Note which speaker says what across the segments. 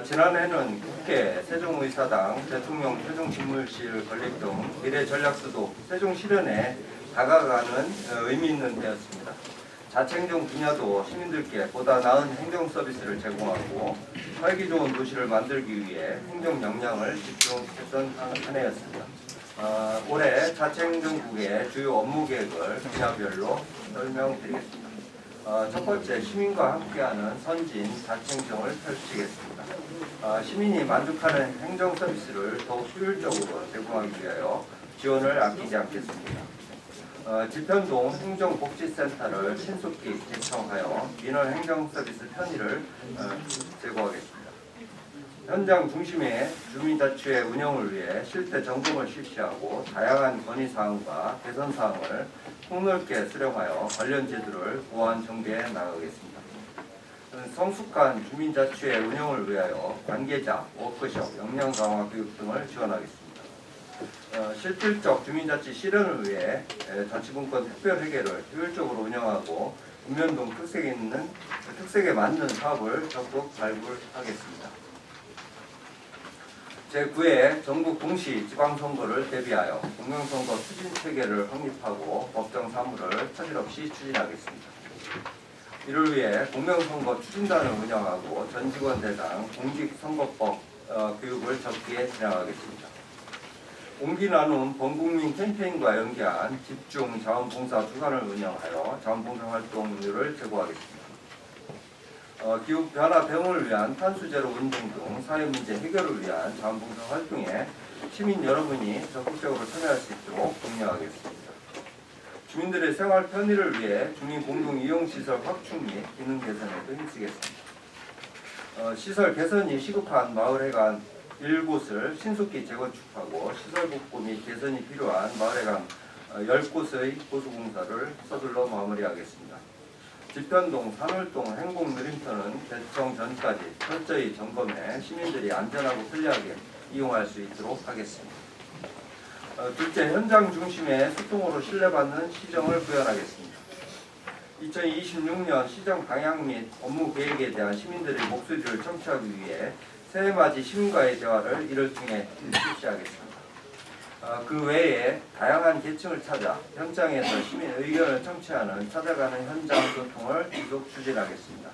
Speaker 1: 지난해는 국회, 세종의사당, 대통령 세종집무실 건립 등 미래 전략수도 세종 실현에 다가가는 의미 있는 해였습니다. 자치행정 분야도 시민들께 보다 나은 행정 서비스를 제공하고 살기 좋은 도시를 만들기 위해 행정 역량을 집중했던 한 해였습니다. 올해 자치행정국의 주요 업무 계획을 분야별로 설명드리겠습니다. 첫 번째, 시민과 함께하는 선진 자치행정을 펼치겠습니다. 시민이 만족하는 행정 서비스를 더욱 효율적으로 제공하기 위하여 지원을 아끼지 않겠습니다. 지편동 행정복지센터를 신속히 개청하여 민원 행정 서비스 편의를 제공하겠습니다. 현장 중심의 주민자치회 운영을 위해 실태 점검을 실시하고 다양한 건의사항과 개선사항을 폭넓게 수렴하여 관련 제도를 보완 정비해 나가겠습니다. 성숙한 주민자치회 운영을 위하여 관계자, 워크숍, 역량 강화 교육 등을 지원하겠습니다. 실질적 주민자치 실현을 위해 자치분권 특별회계를 효율적으로 운영하고 읍면동 특색에 맞는 사업을 적극 발굴하겠습니다. 제9회 전국 동시 지방선거를 대비하여 공명선거 추진체계를 확립하고 법정 사무를 차질 없이 추진하겠습니다. 이를 위해 공명선거 추진단을 운영하고 전 직원 대상 공직선거법 교육을 적기에 진행하겠습니다. 온기 나눔 범국민 캠페인과 연계한 집중 자원봉사 주간을 운영하여 자원봉사 활동률을 제고하겠습니다. 기후변화 대응을 위한 탄소제로 운동 등 사회문제 해결을 위한 자원봉사 활동에 시민 여러분이 적극적으로 참여할 수 있도록 독려하겠습니다. 주민들의 생활 편의를 위해 주민 공동 이용시설 확충 및 기능 개선에도 힘쓰겠습니다. 시설 개선이 시급한 마을회관 1곳을 신속히 재건축하고 시설 복구 및 개선이 필요한 마을회관 10곳의 보수공사를 서둘러 마무리하겠습니다. 지편동, 산울동 행복누림터는 개청 전까지 철저히 점검해 시민들이 안전하고 편리하게 이용할 수 있도록 하겠습니다. 둘째, 현장 중심의 소통으로 신뢰받는 시정을 구현하겠습니다. 2026년 시정 방향 및 업무 계획에 대한 시민들의 목소리를 청취하기 위해 새해맞이 시민과의 대화를 이를 통해 실시하겠습니다. 그 외에 다양한 계층을 찾아 현장에서 시민 의견을 청취하는 찾아가는 현장 소통을 계속 추진하겠습니다.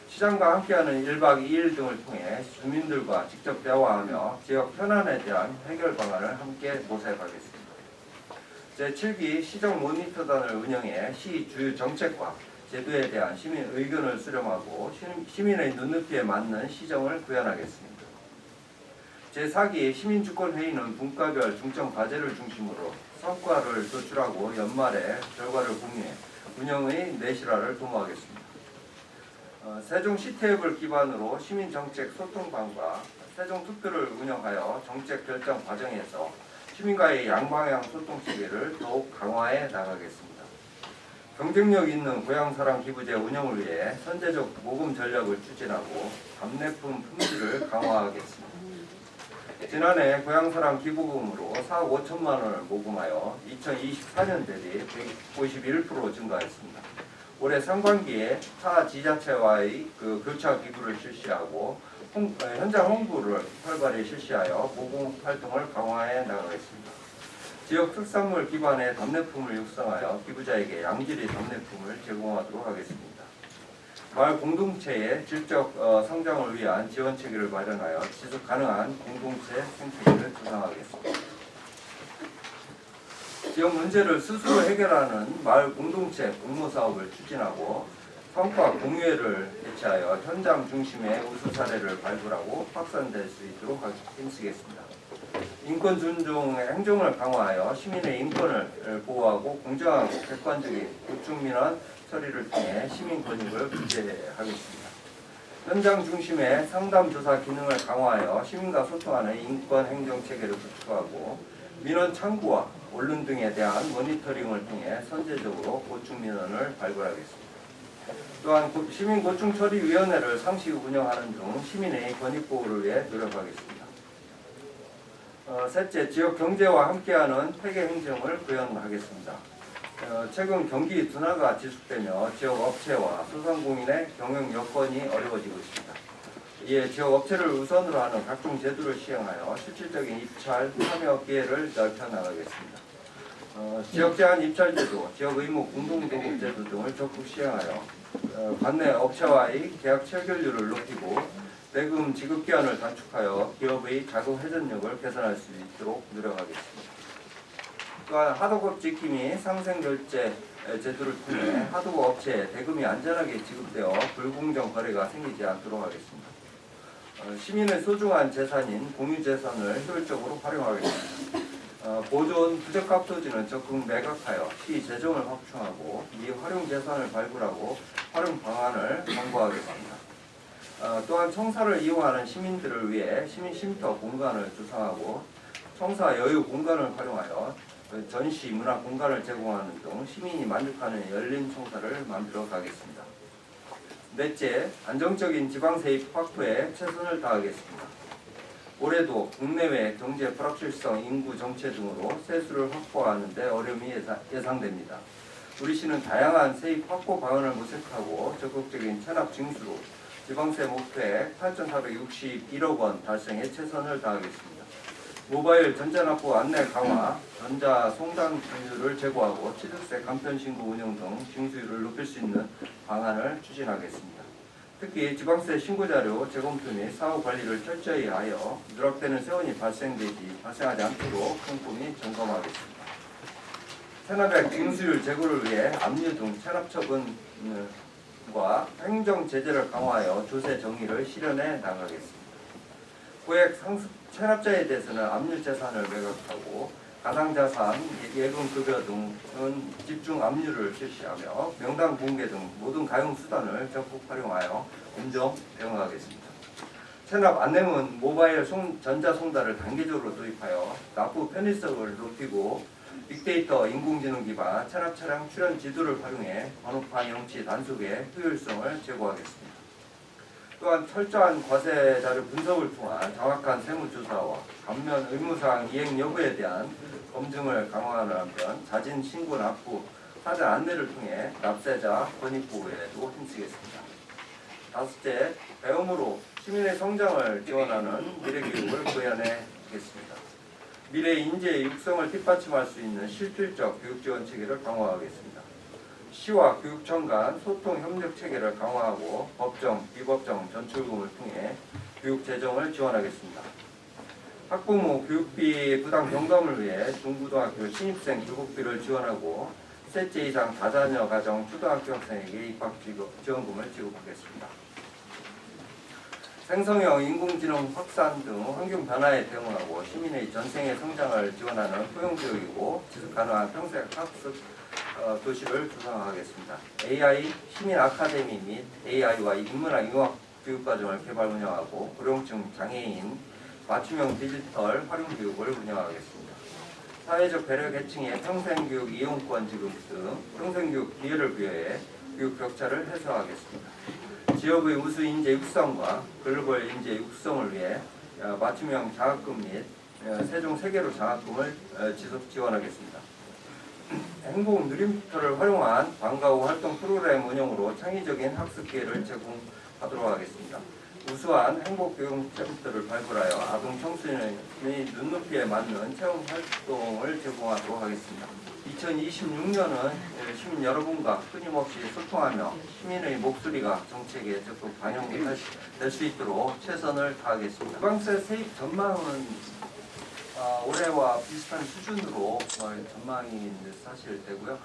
Speaker 1: 시장과 함께하는 1박 2일 등을 통해 주민들과 직접 대화하며 지역 현안에 대한 해결 방안을 함께 모색하겠습니다. 제7기 시정 모니터단을 운영해 시 주요 정책과 제도에 대한 시민 의견을 수렴하고 시민의 눈높이에 맞는 시정을 구현하겠습니다. 제4기 시민주권회의는 분과별 중점 과제를 중심으로 성과를 도출하고 연말에 결과를 공유해 운영의 내실화를 도모하겠습니다. 세종시태앱을 기반으로 시민정책 소통방과 세종투표를 운영하여 정책 결정 과정에서 시민과의 양방향 소통체계를 더욱 강화해 나가겠습니다. 경쟁력 있는 고향사랑 기부제 운영을 위해 선제적 모금 전략을 추진하고 답례품 품질을 강화하겠습니다. 지난해 고향사랑 기부금으로 4억 5천만 원을 모금하여 2024년 대비 151% 증가했습니다. 올해 상반기에 타 지자체와의 교차 기부를 실시하고 현장 홍보를 활발히 실시하여 모금 활동을 강화해 나가겠습니다. 지역 특산물 기반의 답례품을 육성하여 기부자에게 양질의 답례품을 제공하도록 하겠습니다. 마을 공동체의 질적 성장을 위한 지원 체계를 마련하여 지속 가능한 공동체 생태계를 구상하겠습니다. 지역 문제를 스스로 해결하는 마을 공동체 공모 사업을 추진하고 성과 공유회를 개최하여 현장 중심의 우수 사례를 발굴하고 확산될 수 있도록 힘쓰겠습니다. 인권 존중의 행정을 강화하여 시민의 인권을 보호하고 공정하고 객관적인 고충 민원 처리를 통해 시민 권익을 구제하겠습니다. 현장 중심의 상담 조사 기능을 강화하여 시민과 소통하는 인권 행정 체계를 구축하고 민원 창구와 언론 등에 대한 모니터링을 통해 선제적으로 고충 민원을 발굴하겠습니다. 또한 시민고충처리위원회를 상시 운영하는 등 시민의 권익 보호를 위해 노력하겠습니다. 셋째, 지역 경제와 함께하는 폐계 행정을 구현하겠습니다. 최근 경기 둔화가 지속되며 지역 업체와 소상공인의 경영 여건이 어려워지고 있습니다. 이에 지역 업체를 우선으로 하는 각종 제도를 시행하여 실질적인 입찰 참여 기회를 넓혀 나가겠습니다. 지역 제한 입찰 제도, 지역 의무 공동 도급 제도 등을 적극 시행하여 관내 업체와의 계약 체결률을 높이고 대금 지급 기한을 단축하여 기업의 자금 회전력을 개선할 수 있도록 노력하겠습니다. 또한 하도급 지킴 및 상생결제 제도를 통해 하도급 업체에 대금이 안전하게 지급되어 불공정 거래가 생기지 않도록 하겠습니다. 시민의 소중한 재산인 공유재산을 효율적으로 활용하겠습니다. 보존 부적합 토지는 적극 매각하여 시 재정을 확충하고 미활용 재산을 발굴하고 활용 방안을 강구하겠습니다. 또한 청사를 이용하는 시민들을 위해 시민 쉼터 공간을 조성하고 청사 여유 공간을 활용하여 전시 문화 공간을 제공하는 등 시민이 만족하는 열린 청사를 만들어 가겠습니다. 넷째, 안정적인 지방 세입 확보에 최선을 다하겠습니다. 올해도 국내외 경제 불확실성, 인구 정체 등으로 세수를 확보하는 데 어려움이 예상됩니다. 우리 시는 다양한 세입 확보 방안을 모색하고 적극적인 체납 징수로 지방세 목표액 8,461억 원 달성에 최선을 다하겠습니다. 모바일 전자납부 안내 강화, 전자 송단 기율을 제고하고 취득세 간편 신고 운영 등 징수율을 높일 수 있는 방안을 추진하겠습니다. 특히 지방세 신고자료 재검토 및 사후 관리를 철저히 하여 누락되는 세원이 발생하지 않도록 꼼꼼히 점검하겠습니다. 체납액 징수율 제고를 위해 압류 등 체납 처분과 행정 제재를 강화하여 조세 정의를 실현해 나가겠습니다. 고액 상습 체납자에 대해서는 압류 재산을 매각하고 가상자산, 예금급여 등은 집중 압류를 실시하며 명단 공개 등 모든 가용 수단을 적극 활용하여 엄정 대응하겠습니다. 체납 안내문 모바일 전자송달을 단계적으로 도입하여 납부 편의성을 높이고 빅데이터 인공지능 기반 체납 차량 출연 지도를 활용해 번호판 영치 단속의 효율성을 제고하겠습니다. 또한 철저한 과세 자료 분석을 통한 정확한 세무조사와 감면 의무사항 이행 여부에 대한 검증을 강화하는 한편 자진 신고 납부 사전 안내를 통해 납세자 권익 보호에도 힘쓰겠습니다. 다섯째, 배움으로 시민의 성장을 지원하는 미래교육을 구현해보겠습니다. 미래 인재 육성을 뒷받침할 수 있는 실질적 교육 지원 체계를 강화하겠습니다. 시와 교육청 간 소통 협력 체계를 강화하고 법정, 비법정 전출금을 통해 교육 재정을 지원하겠습니다. 학부모 교육비 부담 경감을 위해 중고등학교 신입생 교육비를 지원하고 셋째 이상 다자녀 가정 초등학교 학생에게 입학 지원금을 지급하겠습니다. 생성형 인공지능 확산 등 환경 변화에 대응하고 시민의 전생의 성장을 지원하는 포용교육이고 지속가능한 평생 학습 도시를 조성하겠습니다. AI 시민 아카데미 및 AI와 인문학 융합 교육과정을 개발 운영하고 고령층 장애인 맞춤형 디지털 활용 교육을 운영하겠습니다. 사회적 배려 계층의 평생교육 이용권 지급 등 평생교육 기회를 부여해 교육 격차를 해소하겠습니다. 지역의 우수 인재 육성과 글로벌 인재 육성을 위해 맞춤형 장학금 및 세종 세계로 장학금을 지속 지원하겠습니다. 행복 누림터를 활용한 방과 후 활동 프로그램 운영으로 창의적인 학습 기회를 제공하도록 하겠습니다. 우수한 행복교육센터를 발굴하여 아동 청소년의 눈높이에 맞는 체험 활동을 제공하도록 하겠습니다. 2026년은 시민 여러분과 끊임없이 소통하며 시민의 목소리가 정책에 적극 반영될 수 있도록 최선을 다하겠습니다. 지방세 세입 전망은 올해와 비슷한 수준으로 전망이 사실 되고요.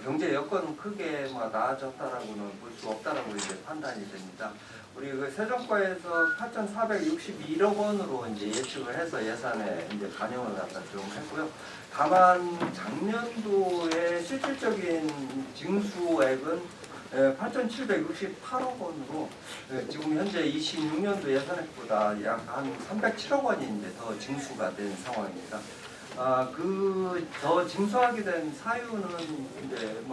Speaker 1: 경제 여건은 크게 나아졌다라고는 볼 수 없다라고 이제 판단이 됩니다. 우리 그 세정과에서 8,461억 원으로 이제 예측을 해서 예산에 이제 반영을 갖다 좀 했고요. 다만 작년도의 실질적인 징수액은 8,768억 원으로 지금 현재 26년도 예산액보다 약 한 307억 원이 이제 더 징수가 된 상황입니다. 더 징수하게 된 사유는 이제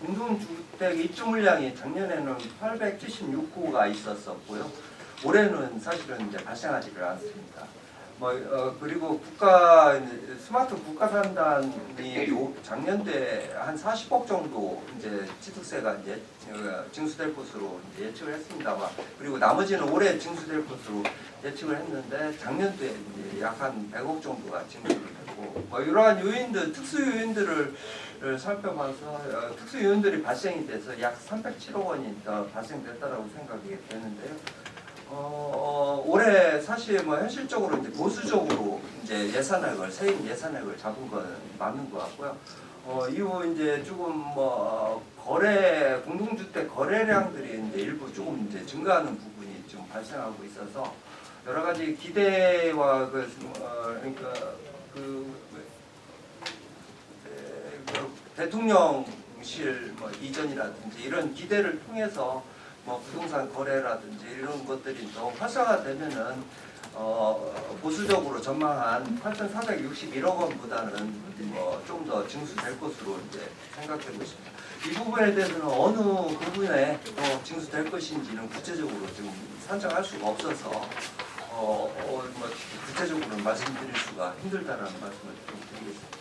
Speaker 1: 공동주택 입주 물량이 작년에는 876호가 있었었고요. 올해는 사실은 이제 발생하지를 않습니다. 그리고 스마트 국가산단이 작년도에 한 40억 정도 이제 취득세가 이제 징수될 것으로 이제 예측을 했습니다만, 그리고 나머지는 올해 징수될 것으로 예측을 했는데 작년도에 이제 약 한 100억 정도가 징수를 됐고, 이러한 요인들, 특수 요인들을 살펴봐서 특수 요인들이 발생이 돼서 약 307억 원이 더 발생됐다라고 생각이 되는데요. 올해 사실 현실적으로 이제 보수적으로 이제 세임 예산액을 잡은 건 맞는 것 같고요. 이후 이제 조금 공동주택 거래량들이 이제 일부 조금 이제 증가하는 부분이 좀 발생하고 있어서 여러 가지 기대와 그러니까 대통령실 이전이라든지 이런 기대를 통해서 부동산 거래라든지 이런 것들이 더 활성화되면은 보수적으로 전망한 8,461억 원보다는 좀 더 징수될 것으로 이제 생각되고 있습니다. 이 부분에 대해서는 어느 부분에 더 징수될 것인지는 구체적으로 지금 산정할 수가 없어서 구체적으로 말씀드릴 수가 힘들다라는 말씀을 좀 드리겠습니다.